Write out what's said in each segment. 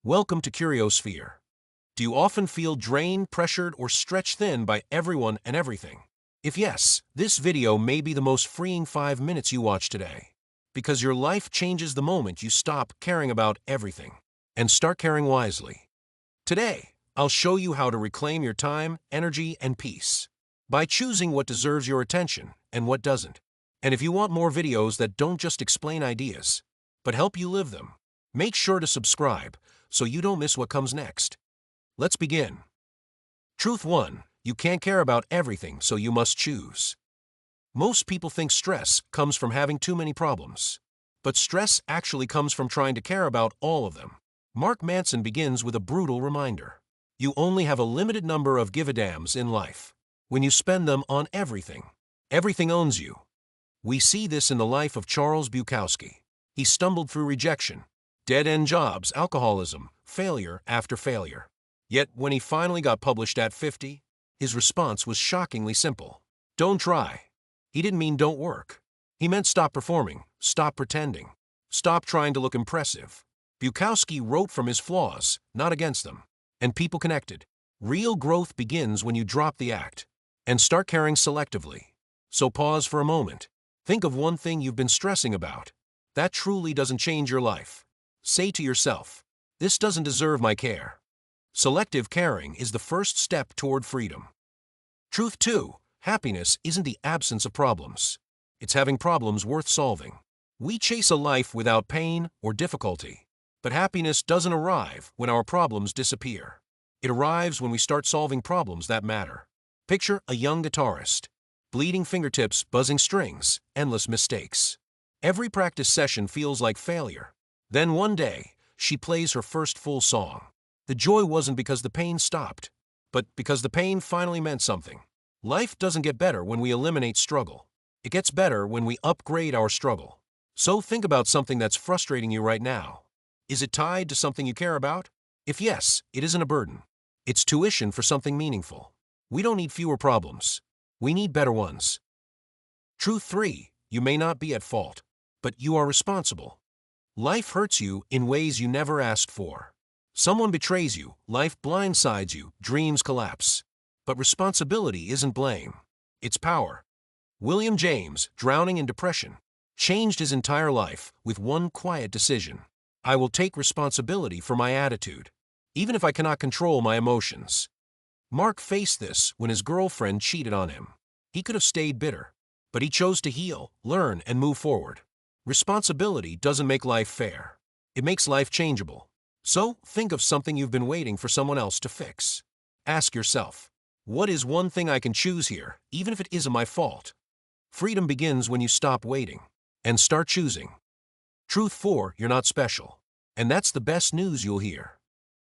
Welcome to CurioSphere. Do you often feel drained, pressured, or stretched thin by everyone and everything? If yes, this video may be the most freeing 5 minutes you watch today. Because your life changes the moment you stop caring about everything and start caring wisely. Today, I'll show you how to reclaim your time, energy, and peace by choosing what deserves your attention and what doesn't. And if you want more videos that don't just explain ideas, but help you live them, make sure to subscribe so you don't miss what comes next. Let's begin. Truth 1. You can't care about everything, so you must choose. Most people think stress comes from having too many problems. But stress actually comes from trying to care about all of them. Mark Manson begins with a brutal reminder. You only have a limited number of give-a-dams in life. When you spend them on everything, everything owns you. We see this in the life of Charles Bukowski. He stumbled through rejection, dead-end jobs, alcoholism, failure after failure. Yet when he finally got published at 50, his response was shockingly simple. Don't try. He didn't mean don't work. He meant stop performing, stop pretending, stop trying to look impressive. Bukowski wrote from his flaws, not against them. And people connected. Real growth begins when you drop the act and start caring selectively. So pause for a moment. Think of one thing you've been stressing about. That truly doesn't change your life. Say to yourself, this doesn't deserve my care. Selective caring is the first step toward freedom. Truth 2. Happiness isn't the absence of problems. It's having problems worth solving. We chase a life without pain or difficulty. But happiness doesn't arrive when our problems disappear. It arrives when we start solving problems that matter. Picture a young guitarist. Bleeding fingertips, buzzing strings, endless mistakes. Every practice session feels like failure. Then one day, she plays her first full song. The joy wasn't because the pain stopped, but because the pain finally meant something. Life doesn't get better when we eliminate struggle. It gets better when we upgrade our struggle. So think about something that's frustrating you right now. Is it tied to something you care about? If yes, it isn't a burden. It's tuition for something meaningful. We don't need fewer problems. We need better ones. Truth 3. You may not be at fault, but you are responsible. Life hurts you in ways you never asked for. Someone betrays you, life blindsides you, dreams collapse. But responsibility isn't blame. It's power. William James, drowning in depression, changed his entire life with one quiet decision. I will take responsibility for my attitude, even if I cannot control my emotions. Mark faced this when his girlfriend cheated on him. He could have stayed bitter, but he chose to heal, learn, and move forward. Responsibility doesn't make life fair. It makes life changeable. So, think of something you've been waiting for someone else to fix. Ask yourself, what is one thing I can choose here, even if it isn't my fault? Freedom begins when you stop waiting and start choosing. Truth 4. You're not special. And that's the best news you'll hear.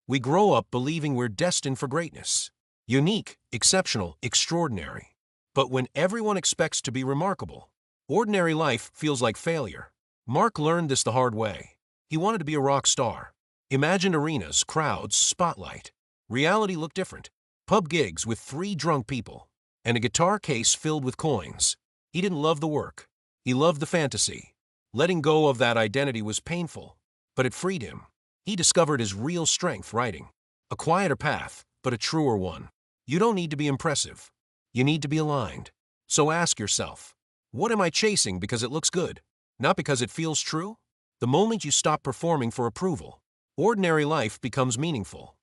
We grow up believing we're destined for greatness. Unique, exceptional, extraordinary. But when everyone expects to be remarkable, ordinary life feels like failure. Mark learned this the hard way. He wanted to be a rock star. Imagined arenas, crowds, spotlight. Reality looked different. Pub gigs with 3 drunk people and a guitar case filled with coins. He didn't love the work. He loved the fantasy. Letting go of that identity was painful, but it freed him. He discovered his real strength writing. A quieter path, but a truer one. You don't need to be impressive. You need to be aligned. So ask yourself, what am I chasing because it looks good, not because it feels true? The moment you stop performing for approval, ordinary life becomes meaningful.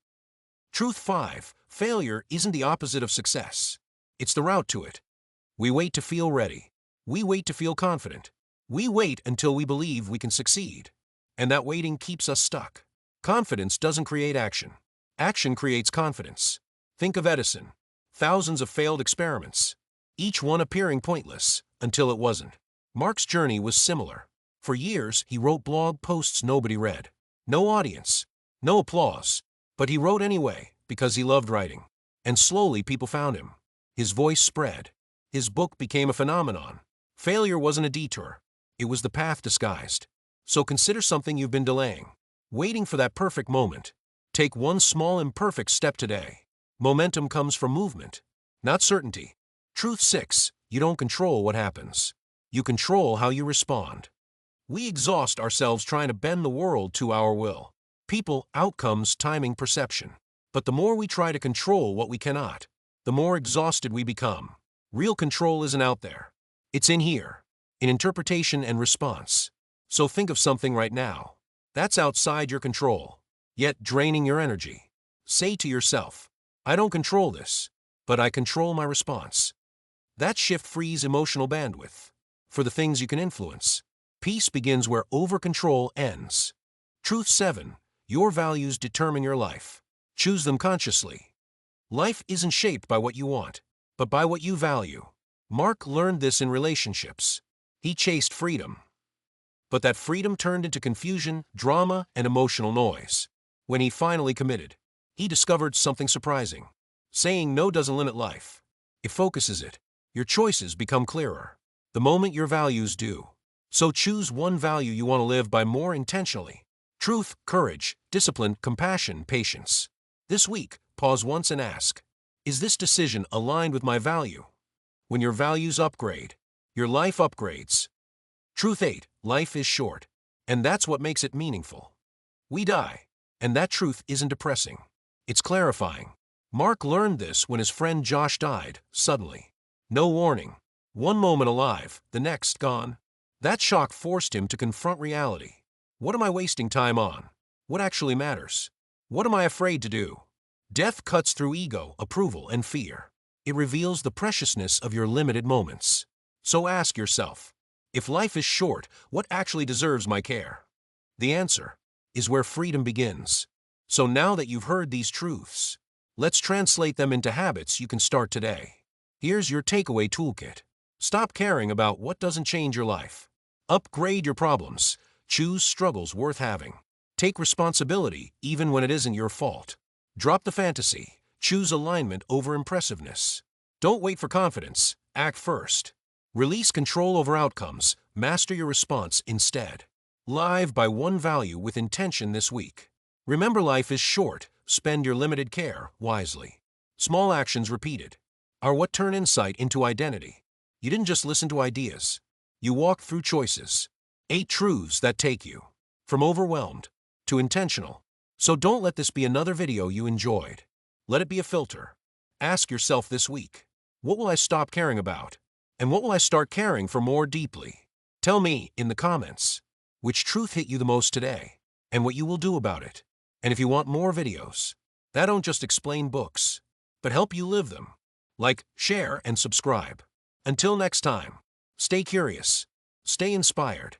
Truth 5. Failure isn't the opposite of success. It's the route to it. We wait to feel ready. We wait to feel confident. We wait until we believe we can succeed. And that waiting keeps us stuck. Confidence doesn't create action. Action creates confidence. Think of Edison. Thousands of failed experiments, each one appearing pointless until it wasn't. Mark's journey was similar. For years, he wrote blog posts nobody read. No audience, no applause. But he wrote anyway because he loved writing. And slowly people found him. His voice spread. His book became a phenomenon. Failure wasn't a detour. It was the path disguised. So consider something you've been delaying. Waiting for that perfect moment. Take one small imperfect step today. Momentum comes from movement, not certainty. Truth 6. You don't control what happens. You control how you respond. We exhaust ourselves trying to bend the world to our will. People, outcomes, timing, perception. But the more we try to control what we cannot, the more exhausted we become. Real control isn't out there. It's in here, in interpretation and response. So think of something right now that's outside your control, yet draining your energy. Say to yourself, I don't control this, but I control my response. That shift frees emotional bandwidth for the things you can influence. Peace begins where over-control ends. Truth 7. Your values determine your life. Choose them consciously. Life isn't shaped by what you want, but by what you value. Mark learned this in relationships. He chased freedom. But that freedom turned into confusion, drama, and emotional noise. When he finally committed, he discovered something surprising. Saying no doesn't limit life. It focuses it. Your choices become clearer the moment your values do. So choose one value you want to live by more intentionally. Truth, courage, discipline, compassion, patience. This week, pause once and ask, is this decision aligned with my value? When your values upgrade, your life upgrades. Truth 8. Life is short, and that's what makes it meaningful. We die, and that truth isn't depressing. It's clarifying. Mark learned this when his friend Josh died, suddenly. No warning. One moment alive, the next gone. That shock forced him to confront reality. What am I wasting time on? What actually matters? What am I afraid to do? Death cuts through ego, approval, and fear. It reveals the preciousness of your limited moments. So ask yourself, if life is short, what actually deserves my care? The answer is where freedom begins. So now that you've heard these truths, let's translate them into habits you can start today. Here's your takeaway toolkit. Stop caring about what doesn't change your life. Upgrade your problems. Choose struggles worth having. Take responsibility even when it isn't your fault. Drop the fantasy. Choose alignment over impressiveness. Don't wait for confidence. Act first. Release control over outcomes. Master your response instead. Live by one value with intention this week. Remember, life is short. Spend your limited care wisely. Small actions repeated are what turn insight into identity. You didn't just listen to ideas. You walked through choices. 8 truths that take you from overwhelmed to intentional. So don't let this be another video you enjoyed. Let it be a filter. Ask yourself this week, what will I stop caring about? And what will I start caring for more deeply? Tell me in the comments which truth hit you the most today and what you will do about it. And if you want more videos that don't just explain books, but help you live them, like, share, and subscribe. Until next time, stay curious, stay inspired,